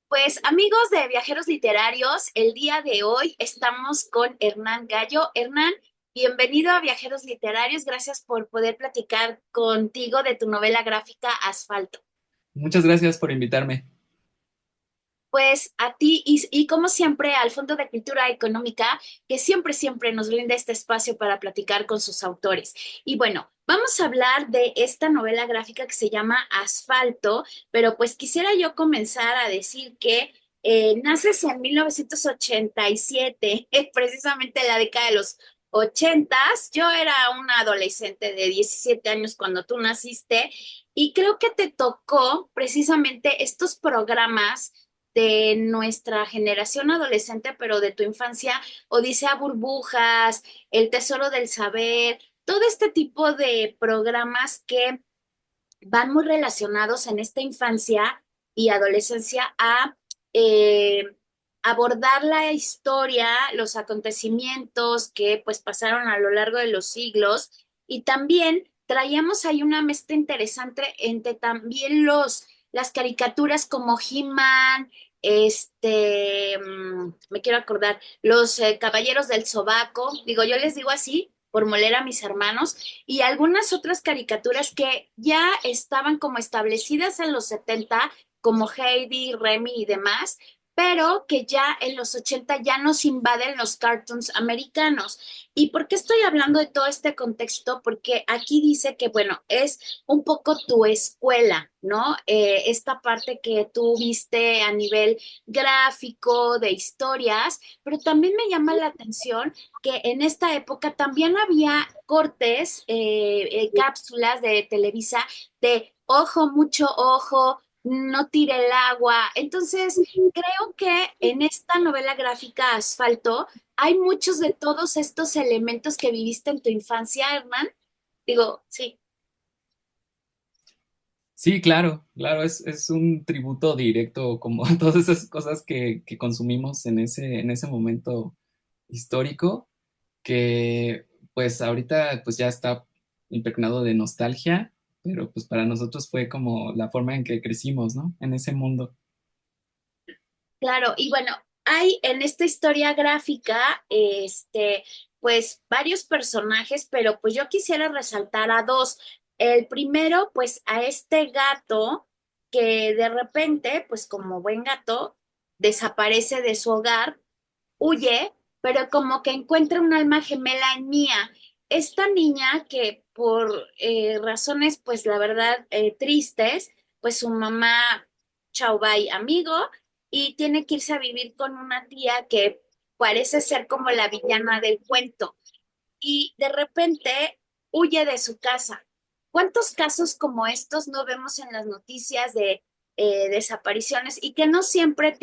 Pues amigos de Viajeros Literarios, el día de hoy estamos con Hernán Gallo. Hernán, bienvenido a Viajeros Literarios. Gracias por poder platicar contigo de tu novela gráfica Asfalto. Muchas gracias por invitarme. Pues a ti y como siempre al Fondo de Cultura Económica, que siempre nos brinda este espacio para platicar con sus autores. Y bueno, vamos a hablar de esta novela gráfica que se llama Asfalto, pero pues quisiera yo comenzar a decir que naces en 1987, precisamente en la década de los ochentas. Yo era una adolescente de 17 años cuando tú naciste y creo que te tocó precisamente estos programas de nuestra generación adolescente, pero de tu infancia, Odisea Burbujas, El Tesoro del Saber, todo este tipo de programas que van muy relacionados en esta infancia y adolescencia a eh, abordar la historia, los acontecimientos que pues pasaron a lo largo de los siglos y también traíamos ahí una mezcla interesante entre también las caricaturas como He-Man, me quiero acordar, los Caballeros del Zodiaco, digo, yo les digo así por moler a mis hermanos, y algunas otras caricaturas que ya estaban como establecidas en los 70 como Heidi, Remy y demás, pero que ya en los 80 ya nos invaden los cartoons americanos. ¿Y por qué estoy hablando de todo este contexto? Porque aquí dice que, bueno, es un poco tu escuela, ¿no? Esta parte que tú viste a nivel gráfico, de historias, pero también me llama la atención que en esta época también había cortes, cápsulas de Televisa de ojo, mucho ojo, no tire el agua. Entonces, creo que en esta novela gráfica Asfalto hay muchos de todos estos elementos que viviste en tu infancia, Hernán. Digo, sí. Sí, claro, es un tributo directo como a todas esas cosas que consumimos en ese momento histórico, que pues ahorita pues ya está impregnado de nostalgia, pero pues para nosotros fue como la forma en que crecimos, ¿no? En ese mundo. Claro, y bueno, hay en esta historia gráfica, pues varios personajes, pero pues yo quisiera resaltar a dos. El primero, pues a este gato que de repente, pues como buen gato, desaparece de su hogar, huye, pero como que encuentra un alma gemela en Mía. Esta niña que por razones, pues la verdad, tristes, pues su mamá, chau bye amigo, y tiene que irse a vivir con una tía que parece ser como la villana del cuento y de repente huye de su casa. ¿Cuántos casos como estos no vemos en las noticias de desapariciones y que no siempre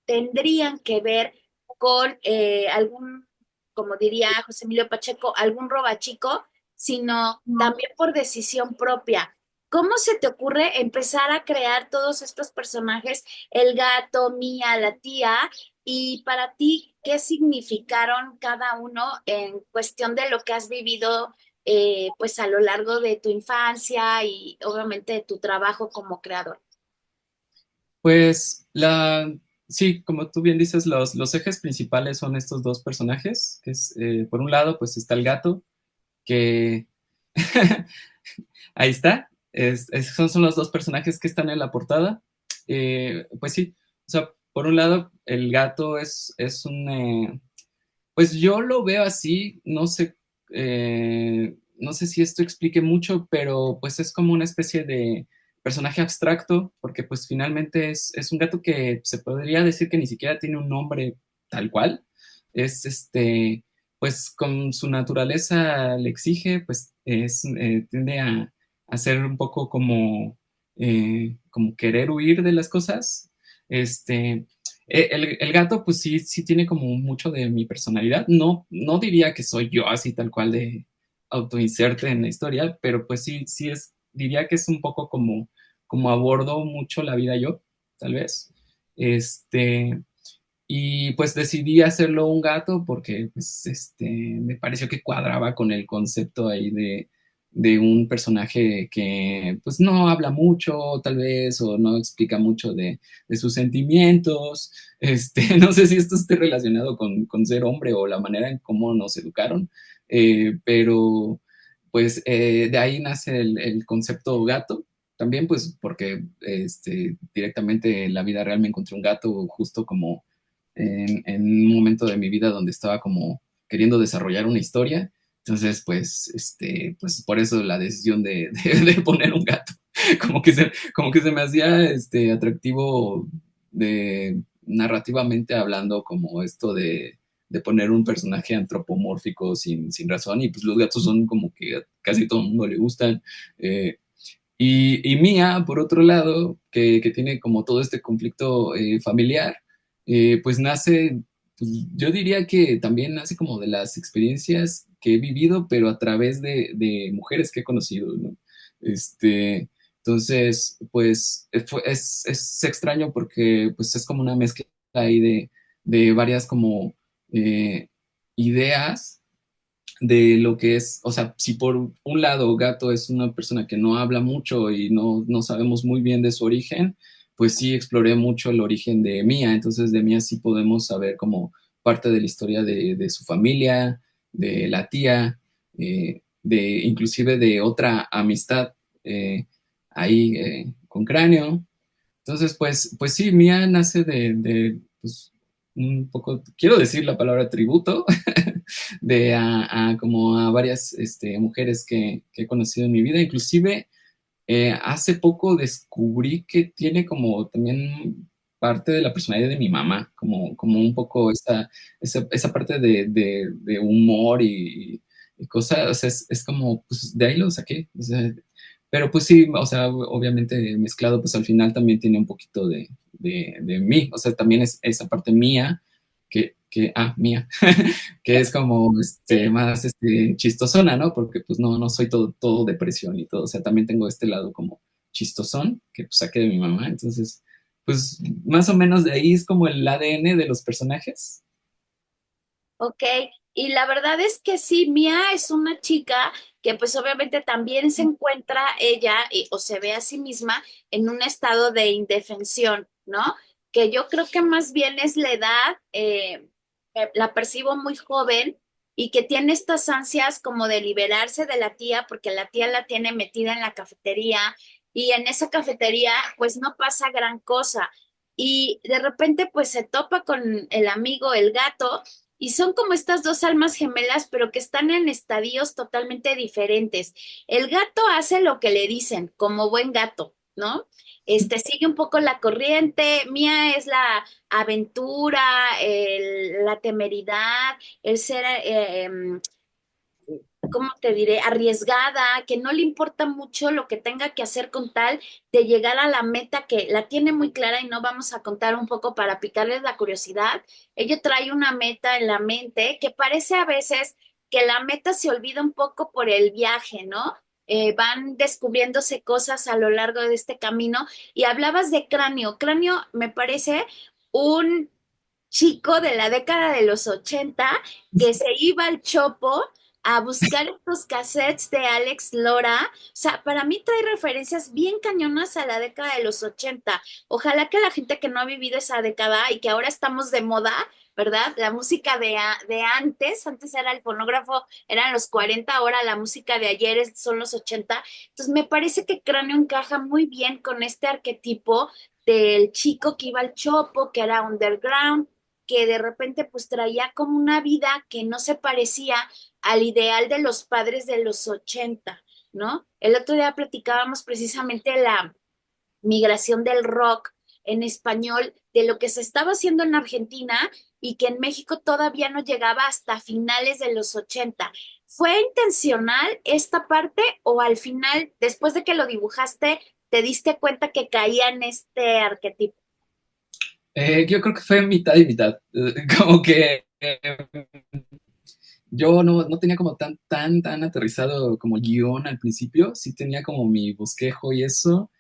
tendrían que ver con algún, como diría José Emilio Pacheco, algún robachico, sino también por decisión propia? ¿Cómo se te ocurre empezar a crear todos estos personajes, el gato, Mía, la tía, y para ti, ¿qué significaron cada uno en cuestión de lo que has vivido, pues a lo largo de tu infancia y obviamente de tu trabajo como creador? Pues sí, como tú bien dices, los ejes principales son estos dos personajes, que es, por un lado, pues está el gato, que ahí está. Son los dos personajes que están en la portada. Pues sí, o sea, por un lado, el gato es un... pues yo lo veo así, no sé si esto explique mucho, pero pues es como una especie de personaje abstracto, porque pues finalmente es un gato que se podría decir que ni siquiera tiene un nombre tal cual. Es pues con su naturaleza le exige, pues tiende a ser un poco como querer huir de las cosas. Este, el gato, pues sí, sí tiene como mucho de mi personalidad. No diría que soy yo así tal cual de autoinserte en la historia, pero pues sí diría que es un poco como abordo mucho la vida yo, tal vez. Este, y pues decidí hacerlo un gato porque pues me pareció que cuadraba con el concepto ahí de un personaje que pues no habla mucho, tal vez, o no explica mucho de sus sentimientos. No sé si esto esté relacionado con ser hombre o la manera en cómo nos educaron, pero pues de ahí nace el concepto gato. También pues porque directamente en la vida real me encontré un gato justo como en un momento de mi vida donde estaba como queriendo desarrollar una historia. Entonces, pues por eso la decisión de poner un gato, como que se me hacía atractivo narrativamente hablando, como esto de poner un personaje antropomórfico sin razón, y pues los gatos son como que a casi todo el mundo le gustan. Y Mía, por otro lado, que tiene como todo este conflicto familiar, pues nace, pues, yo diría que también nace como de las experiencias que he vivido, pero a través de mujeres que he conocido, ¿no? Entonces, pues es extraño porque pues es como una mezcla ahí de varias como eh, ideas de lo que es, o sea, si por un lado Gato es una persona que no habla mucho y no sabemos muy bien de su origen, pues sí exploré mucho el origen de Mía. Entonces de Mía sí podemos saber como parte de la historia de su familia, de la tía, inclusive de otra amistad ahí con Cráneo. Entonces, pues sí, Mía nace pues, un poco, quiero decir la palabra tributo, como a varias mujeres que he conocido en mi vida. Inclusive, hace poco descubrí que tiene como también parte de la personalidad de mi mamá, como un poco esa parte de humor y cosas, o sea, es como, pues de ahí lo saqué. O sea, pero pues sí, o sea, obviamente mezclado, pues al final también tiene un poquito de mí, o sea, también es esa parte mía mía, que es como Sí. más chistosona, ¿no? Porque pues no soy todo depresión y todo, o sea, también tengo este lado como chistosón que pues saqué de mi mamá. Entonces, pues más o menos de ahí es como el ADN de los personajes. Ok, y la verdad es que sí, Mia es una chica que pues obviamente también se encuentra ella o se ve a sí misma en un estado de indefensión, ¿no? Que yo creo que más bien es la edad, la percibo muy joven y que tiene estas ansias como de liberarse de la tía porque la tía la tiene metida en la cafetería y en esa cafetería pues no pasa gran cosa y de repente pues se topa con el amigo, el gato y son como estas dos almas gemelas, pero que están en estadios totalmente diferentes. El gato hace lo que le dicen, como buen gato, ¿no? Sigue un poco la corriente. Mía es la aventura, la temeridad, el ser ¿cómo te diré? Arriesgada, que no le importa mucho lo que tenga que hacer con tal de llegar a la meta que la tiene muy clara y no vamos a contar un poco para picarles la curiosidad. Ella trae una meta en la mente que parece a veces que la meta se olvida un poco por el viaje, ¿no? Van descubriéndose cosas a lo largo de este camino y hablabas de Cráneo. Cráneo me parece un chico de la década de los 80 que se iba al Chopo a buscar estos cassettes de Alex Lora. O sea, para mí trae referencias bien cañonas a la década de los 80. Ojalá que la gente que no ha vivido esa década y que ahora estamos de moda, ¿verdad? La música de antes era el fonógrafo, eran los 40, ahora la música de ayer son los 80. Entonces me parece que Cráneo encaja muy bien con este arquetipo del chico que iba al Chopo, que era underground, que de repente pues traía como una vida que no se parecía al ideal de los padres de los 80, ¿no? El otro día platicábamos precisamente la migración del rock en español, de lo que se estaba haciendo en Argentina y que en México todavía no llegaba hasta finales de los 80. ¿Fue intencional esta parte o al final, después de que lo dibujaste, te diste cuenta que caía en este arquetipo? Yo creo que fue mitad y mitad. Como que yo no tenía como tan aterrizado como el guión al principio. Sí tenía como mi bosquejo y eso,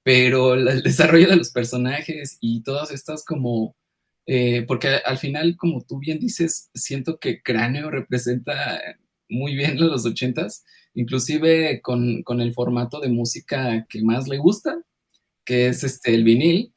pero el desarrollo de los personajes y todas estas como, porque al final, como tú bien dices, siento que Cráneo representa muy bien los ochentas, inclusive con el formato de música que más le gusta, que es el vinil.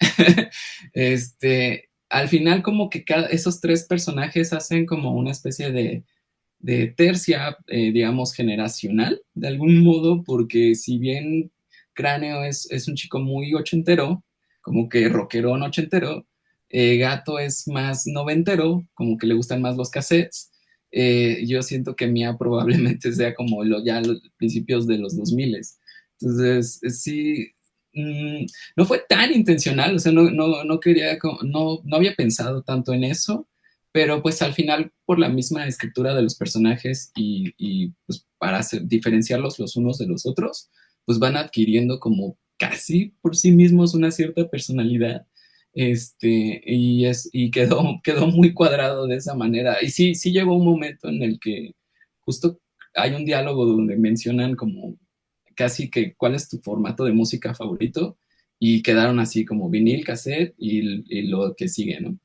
Al final como que esos tres personajes hacen como una especie de tercia, digamos, generacional, de algún modo, porque si bien Cráneo es un chico muy ochentero, como que rockerón ochentero, Gato es más noventero, como que le gustan más los cassettes. Yo siento que Mía probablemente sea como ya los principios de los 2000. Entonces, sí, no fue tan intencional, o sea, no quería, no había pensado tanto en eso, pero pues al final por la misma escritura de los personajes pues para diferenciarlos los unos de los otros, pues van adquiriendo como casi por sí mismos una cierta personalidad. Y quedó muy cuadrado de esa manera. Y sí, sí llegó un momento en el que justo hay un diálogo donde mencionan como casi que cuál es tu formato de música favorito y quedaron así como vinil, cassette y lo que sigue, ¿no?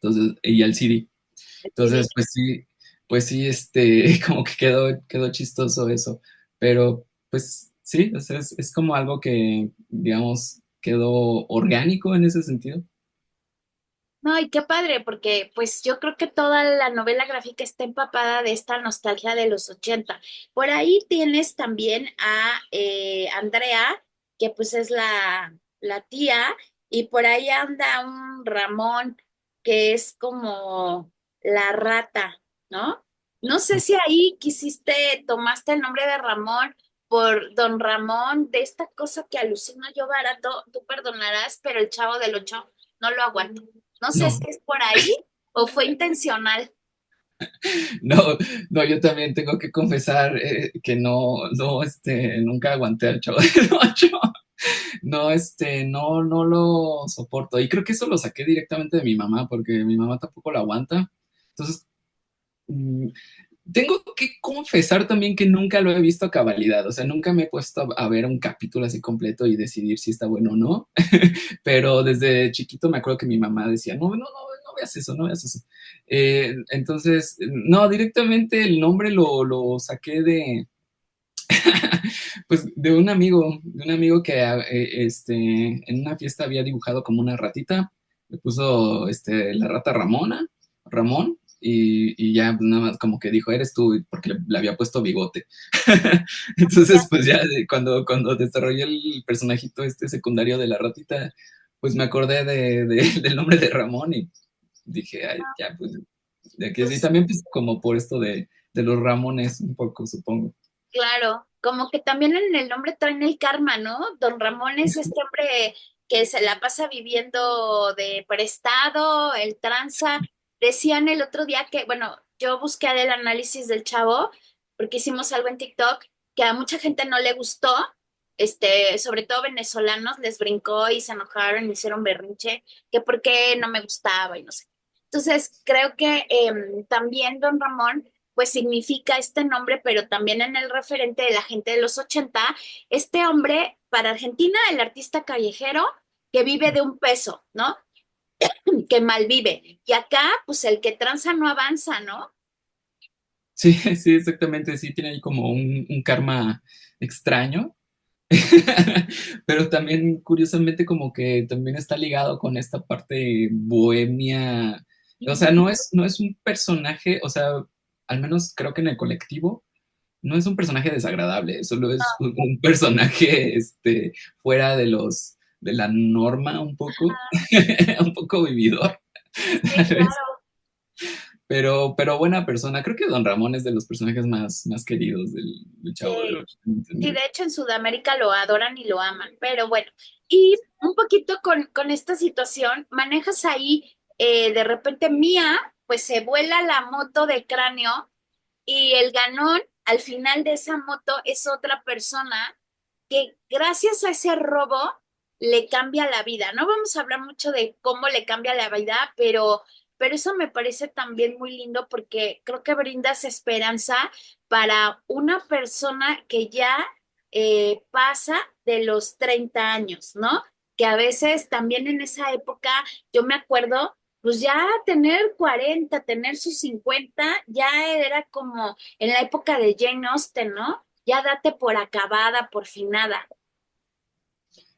Entonces, y el CD. Sí. Entonces, pues sí, como que quedó chistoso eso. Pero, pues sí, o sea, es como algo que, digamos, quedó orgánico en ese sentido. No, y qué padre, porque pues yo creo que toda la novela gráfica está empapada de esta nostalgia de los 80. Por ahí tienes también a Andrea, que pues es la tía, y por ahí anda un Ramón, que es como la rata, ¿no? No sé si ahí tomaste el nombre de Ramón por Don Ramón, de esta cosa que alucino yo barato, tú perdonarás, pero el Chavo del Ocho no lo aguanto. No sé si No, es por ahí o fue intencional. no, no, yo también tengo que confesar que nunca aguanté al Chavo del Ocho. No, no lo soporto. Y creo que eso lo saqué directamente de mi mamá, porque mi mamá tampoco lo aguanta. Entonces, mm, tengo que confesar también que nunca lo he visto a cabalidad, o sea, nunca me he puesto a ver un capítulo así completo y decidir si está bueno o no, pero desde chiquito me acuerdo que mi mamá decía, no veas eso, no veas eso. Entonces, no, directamente el nombre lo saqué pues, de un amigo que en una fiesta había dibujado como una ratita, le puso la rata Ramón, y ya pues, nada más como que dijo, eres tú, porque le había puesto bigote. Ya. Entonces, pues ya cuando desarrollé el personajito secundario de la ratita, pues me acordé del nombre de Ramón y dije, ay, ya, pues, de aquí sí, Pues también pues como por esto de los Ramones un poco, supongo. claro, como que también en el nombre traen el karma, ¿no? Don Ramón es este hombre que se la pasa viviendo de prestado, el tranza. Decían el otro día que, bueno, yo busqué el análisis del chavo porque hicimos algo en TikTok que a mucha gente no le gustó, sobre todo venezolanos, les brincó y se enojaron y hicieron berrinche, que por qué no me gustaba y no sé. Entonces, creo que también Don Ramón pues significa este nombre, pero también en el referente de la gente de los 80 este hombre, para Argentina, el artista callejero que vive de un peso, ¿no? Que malvive. Y acá, pues el que tranza no avanza, ¿no? Sí, sí, exactamente, sí, tiene ahí como un karma extraño, pero también curiosamente como que también está ligado con esta parte bohemia, o sea, no es un personaje, o sea, al menos creo que en el colectivo, no es un personaje desagradable, solo es un personaje fuera de la norma un poco, un poco vividor, Sí, tal vez. claro. Pero buena persona. Creo que Don Ramón es de los personajes más queridos del Chavo del Sí. Ocho. Tengo Sí, entendido. de hecho en Sudamérica lo adoran y lo aman, pero bueno, y un poquito con esta situación, manejas ahí de repente Mía, pues se vuela la moto de Cráneo y el ganón al final de esa moto es otra persona que gracias a ese robo le cambia la vida. No vamos a hablar mucho de cómo le cambia la vida, pero eso me parece también muy lindo porque creo que brindas esperanza para una persona que ya pasa de los 30 años, ¿no? Que a veces también en esa época, yo me acuerdo, pues ya tener 40 tener sus 50 ya era como en la época de Jane Austen, ¿no? ya date por acabada, por finada.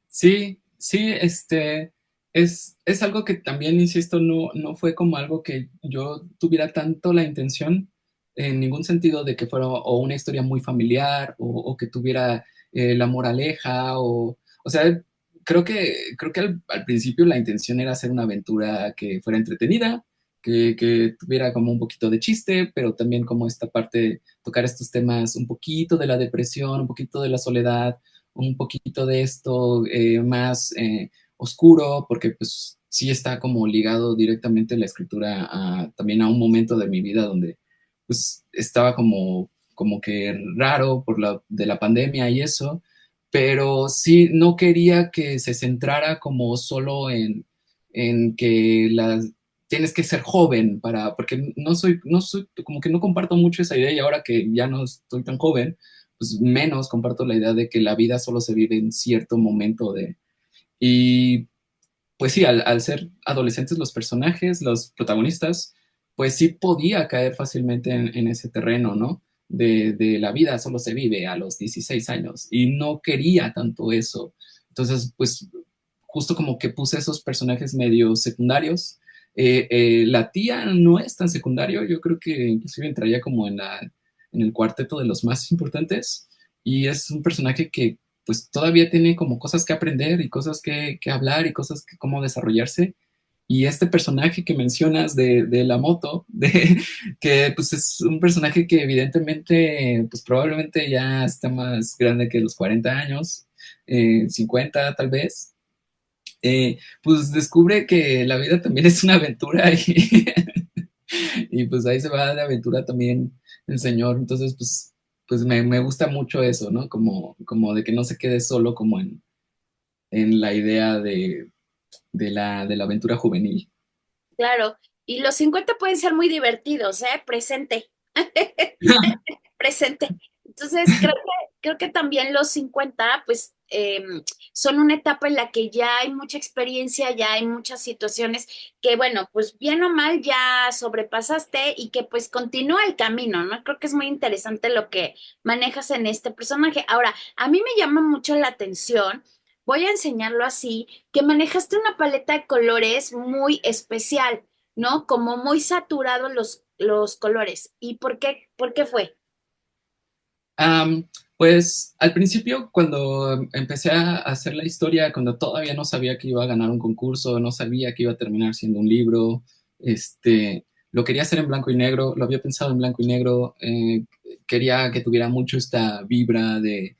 Sí, sí, es algo que también, insisto, no fue como algo que yo tuviera tanto la intención en ningún sentido de que fuera o una historia muy familiar o que tuviera la moraleja o sea, creo que al principio la intención era hacer una aventura que fuera entretenida, que tuviera como un poquito de chiste, pero también como esta parte, tocar estos temas un poquito de la depresión, un poquito de la soledad, un poquito de esto más oscuro, porque pues sí está como ligado directamente la escritura también a un momento de mi vida donde pues estaba como que raro de la pandemia y eso, pero sí no quería que se centrara como solo en que tienes que ser joven porque no soy, como que no comparto mucho esa idea y ahora que ya no estoy tan joven, pues menos comparto la idea de que la vida solo se vive en cierto momento y pues sí, al ser adolescentes los personajes, los protagonistas, pues sí podía caer fácilmente en ese terreno, ¿no? De la vida solo se vive a los 16 años y no quería tanto eso. Entonces, pues justo como que puse esos personajes medio secundarios. La tía no es tan secundario, yo creo que inclusive entraría como en el cuarteto de los más importantes y es un personaje que pues todavía tiene como cosas que aprender y cosas que hablar y cosas que cómo desarrollarse. Y este personaje que mencionas de la moto, que pues es un personaje que evidentemente, pues probablemente ya está más grande que los 40 años, 50 tal vez, pues descubre que la vida también es una aventura y pues ahí se va de aventura también el señor. Entonces, pues me gusta mucho eso, ¿no? Como de que no se quede solo como en la idea de la aventura juvenil. Claro. Y los 50 pueden ser muy divertidos, ¿eh? Presente. Presente. Entonces, creo que también los 50 pues, son una etapa en la que ya hay mucha experiencia, ya hay muchas situaciones que, bueno, pues bien o mal ya sobrepasaste y que pues continúa el camino, ¿no? Creo que es muy interesante lo que manejas en este personaje. Ahora, a mí me llama mucho la atención, voy a enseñarlo así, que manejaste una paleta de colores muy especial, ¿no? Como muy saturados los colores. ¿Y por qué fue? Am, pues al principio, cuando empecé a hacer la historia, cuando todavía no sabía que iba a ganar un concurso, no sabía que iba a terminar siendo un libro, lo quería hacer en blanco y negro, lo había pensado en blanco y negro, quería que tuviera mucho esta vibra de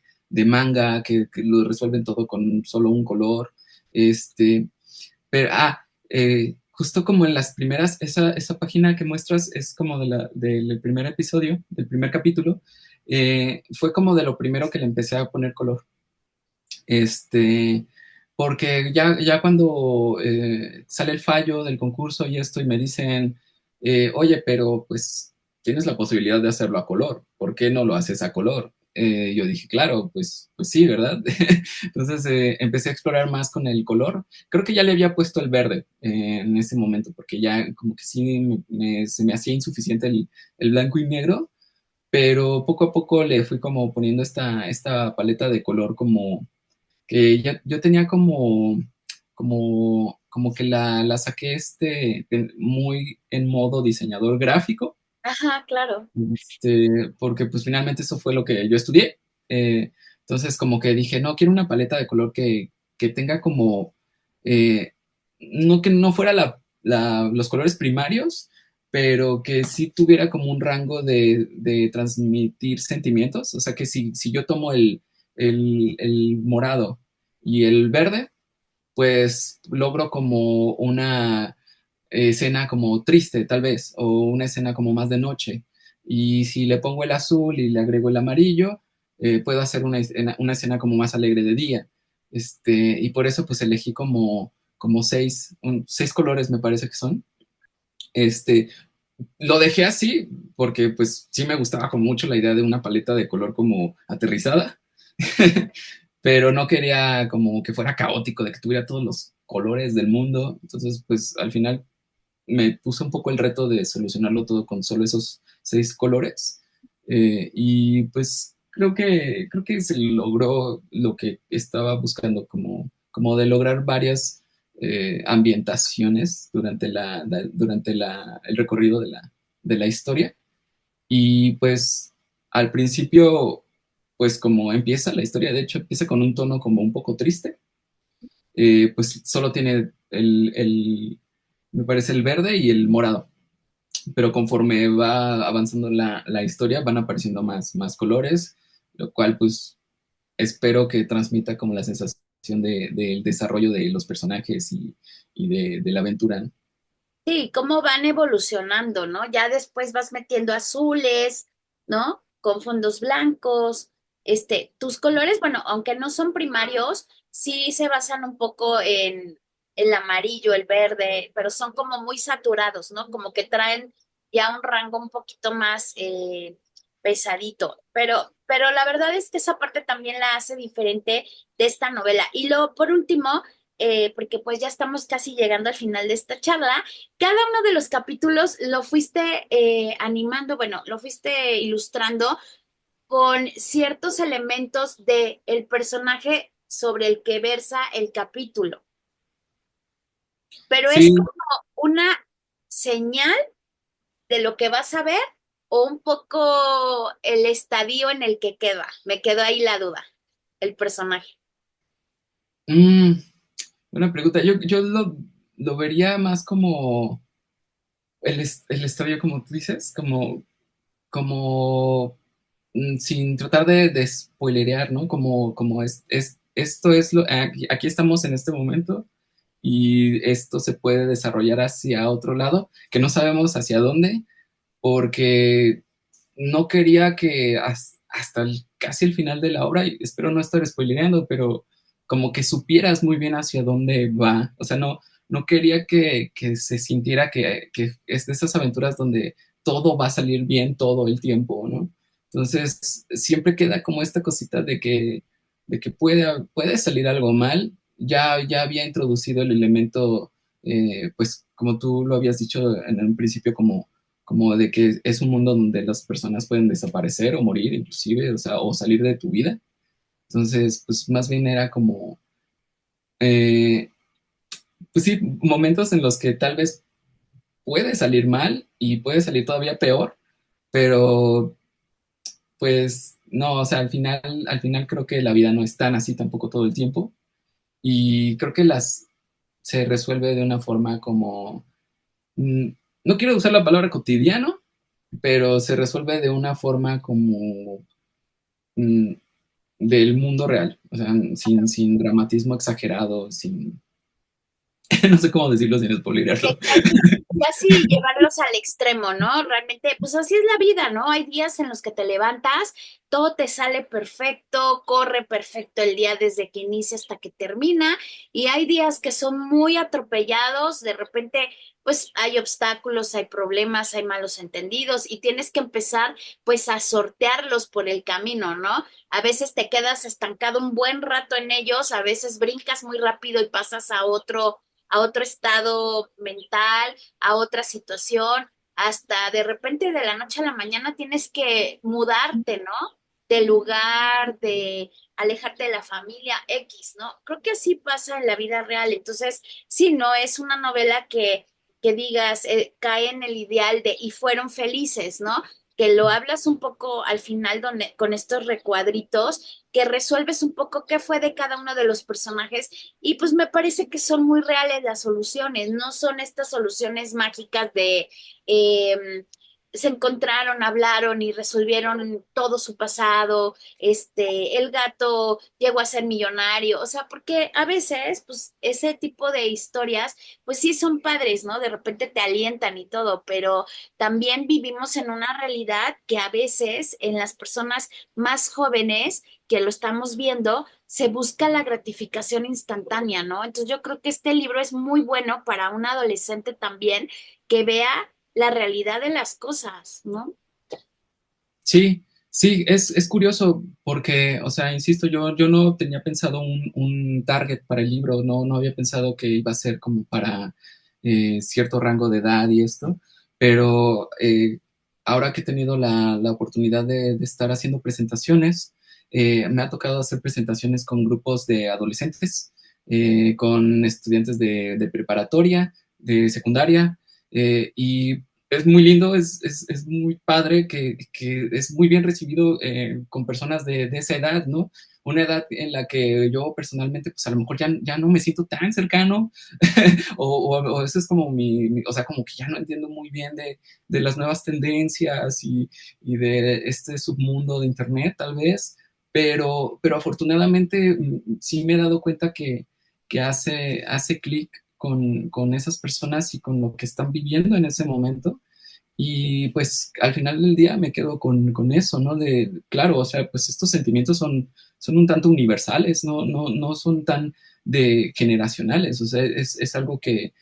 manga, que lo resuelven todo con solo un color, este, pero, justo como en las primeras, esa página que muestras es como del primer episodio, del primer capítulo, fue como de lo primero que le empecé a poner color. Este, porque ya cuando sale el fallo del concurso y esto y me dicen, oye, pero pues tienes la posibilidad de hacerlo a color, ¿por qué no lo haces a color? Yo dije, claro, pues sí, ¿verdad? Entonces empecé a explorar más con el color. Creo que ya le había puesto el verde en ese momento, porque ya como que sí se me hacía insuficiente el blanco y negro, pero poco a poco le fui como poniendo esta paleta de color como que yo tenía como que la saqué muy en modo diseñador gráfico, Ajá, claro. porque pues finalmente eso fue lo que yo estudié. Eh, entonces como que dije, no, quiero una paleta de color que tenga como, eh, no que no fuera los colores primarios, pero que sí tuviera como un rango de transmitir sentimientos. O sea que si yo tomo el morado y el verde, pues logro como una escena como triste, tal vez, o una escena como más de noche. Y si le pongo el azul y le agrego el amarillo, puedo hacer una escena como más alegre de día. Y por eso pues elegí como seis colores, me parece que son. Este, lo dejé así porque pues sí me gustaba como mucho la idea de una paleta de color como aterrizada, pero no quería como que fuera caótico, de que tuviera todos los colores del mundo. Entonces, pues al final me puse un poco el reto de solucionarlo todo con solo esos 6 colores. Y pues creo que se logró lo que estaba buscando, como de lograr varias ambientaciones durante el recorrido de la historia. Y pues al principio, pues como empieza la historia, de hecho empieza con un tono como un poco triste, pues solo tiene me parece el verde y el morado, pero conforme va avanzando la historia van apareciendo más colores, lo cual pues espero que transmita como la sensación del desarrollo de los personajes y de la aventura, ¿no? Sí, cómo van evolucionando, ¿no? Ya después vas metiendo azules, ¿no? Con fondos blancos. Tus colores, bueno, aunque no son primarios, sí se basan un poco en el amarillo, el verde, pero son como muy saturados, ¿no? Como que traen ya un rango un poquito más pesadito. Pero la verdad es que esa parte también la hace diferente de esta novela. Y luego, por último, porque pues ya estamos casi llegando al final de esta charla, cada uno de los capítulos lo fuiste animando, bueno, lo fuiste ilustrando con ciertos elementos de el personaje sobre el que versa el capítulo, pero es Sí, como una señal de lo que vas a ver o un poco el estadio en el que queda. Me quedó ahí la duda, el personaje. mm, buena pregunta. Yo lo vería más como el estadio, como tú dices, como sin tratar de spoilerear, ¿no? Como esto es aquí estamos en este momento y esto se puede desarrollar hacia otro lado, que no sabemos hacia dónde, porque no quería que hasta casi el final de la obra, y espero no estar spoilereando, pero como que supieras muy bien hacia dónde va. O sea, no quería que se sintiera que es de esas aventuras donde todo va a salir bien todo el tiempo, ¿no? Entonces, siempre queda como esta cosita de que puede salir algo mal. Ya había introducido el elemento, pues como tú lo habías dicho en un principio, como de que es un mundo donde las personas pueden desaparecer o morir inclusive, o sea, o salir de tu vida. Entonces, pues más bien era como, eh, pues sí, momentos en los que tal vez puede salir mal y puede salir todavía peor, pero pues no, o sea, al final creo que la vida no es tan así tampoco todo el tiempo y creo que se resuelve de una forma como, mm, no quiero usar la palabra cotidiano, pero se resuelve de una forma como mm, del mundo real, o sea, sin dramatismo exagerado, no sé cómo decirlo sin spoilerarlo. Casi llevarlos al extremo, ¿no? Realmente, pues así es la vida, ¿no? Hay días en los que te levantas, todo te sale perfecto, corre perfecto el día desde que inicia hasta que termina, y hay días que son muy atropellados, de repente, pues hay obstáculos, hay problemas, hay malos entendidos, y tienes que empezar, pues, a sortearlos por el camino, ¿no? A veces te quedas estancado un buen rato en ellos, a veces brincas muy rápido y pasas a otro estado mental, a otra situación, hasta de repente de la noche a la mañana tienes que mudarte, ¿no? De lugar, de alejarte de la familia X, ¿no? Creo que así pasa en la vida real. Entonces, sí, no es una novela que digas, cae en el ideal de y fueron felices, ¿no? Que lo hablas un poco al final con estos recuadritos, que resuelves un poco qué fue de cada uno de los personajes y pues me parece que son muy reales las soluciones, no son estas soluciones mágicas de se encontraron, hablaron y resolvieron todo su pasado, el gato llegó a ser millonario, o sea, porque a veces, pues, ese tipo de historias, pues sí son padres, ¿no? De repente te alientan y todo, pero también vivimos en una realidad que a veces en las personas más jóvenes que lo estamos viendo, se busca la gratificación instantánea, ¿no? Entonces yo creo que este libro es muy bueno para un adolescente también que vea la realidad de las cosas, ¿no? Sí, sí, es curioso porque, o sea, insisto, yo no tenía pensado un target para el libro, no había pensado que iba a ser como para cierto rango de edad y esto, pero ahora que he tenido la oportunidad de estar haciendo presentaciones, me ha tocado hacer presentaciones con grupos de adolescentes, con estudiantes de preparatoria, de secundaria, y es muy lindo, es muy padre que es muy bien recibido con personas de esa edad, ¿no? Una edad en la que yo personalmente, pues a lo mejor ya no me siento tan cercano, o eso es como o sea, como que ya no entiendo muy bien de las nuevas tendencias y de este submundo de Internet, tal vez, pero afortunadamente sí me he dado cuenta que hace clic con esas personas y con lo que están viviendo en ese momento. Y pues al final del día me quedo con eso, ¿no? De, claro, o sea, pues estos sentimientos son un tanto universales, no son tan de generacionales, o sea, es algo que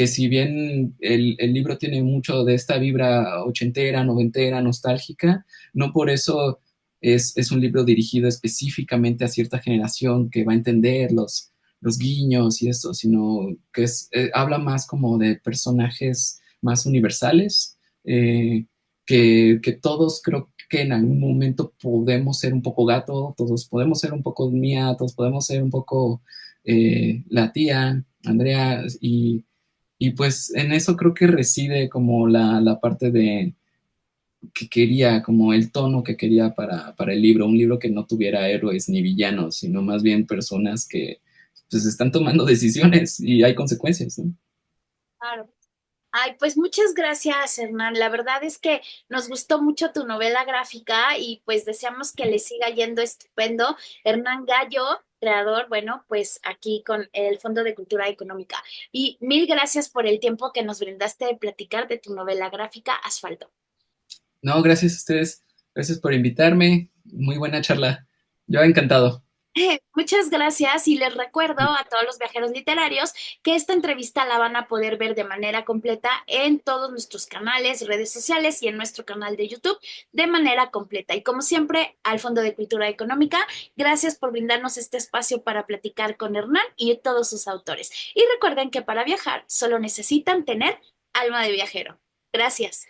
si bien el libro tiene mucho de esta vibra ochentera, noventera, nostálgica, no por eso es un libro dirigido específicamente a cierta generación que va a entender los guiños y eso, sino que habla más como de personajes más universales, eh, que todos creo que en algún momento podemos ser un poco gato, todos podemos ser un poco mía, todos podemos ser un poco la tía, Andrea, y pues en eso creo que reside como la parte de que quería, como el tono que quería para el libro, un libro que no tuviera héroes ni villanos, sino más bien personas que pues están tomando decisiones y hay consecuencias, ¿no? Claro. Ay, pues muchas gracias, Hernán. La verdad es que nos gustó mucho tu novela gráfica y pues deseamos que le siga yendo estupendo. Hernán Gallo, creador, bueno, pues aquí con el Fondo de Cultura Económica. Y mil gracias por el tiempo que nos brindaste de platicar de tu novela gráfica Asfalto. No, gracias a ustedes, gracias por invitarme, muy buena charla, yo encantado. Muchas gracias y les recuerdo a todos los viajeros literarios que esta entrevista la van a poder ver de manera completa en todos nuestros canales, redes sociales y en nuestro canal de YouTube de manera completa. Y como siempre, al Fondo de Cultura Económica, gracias por brindarnos este espacio para platicar con Hernán y todos sus autores. Y recuerden que para viajar solo necesitan tener alma de viajero. Gracias.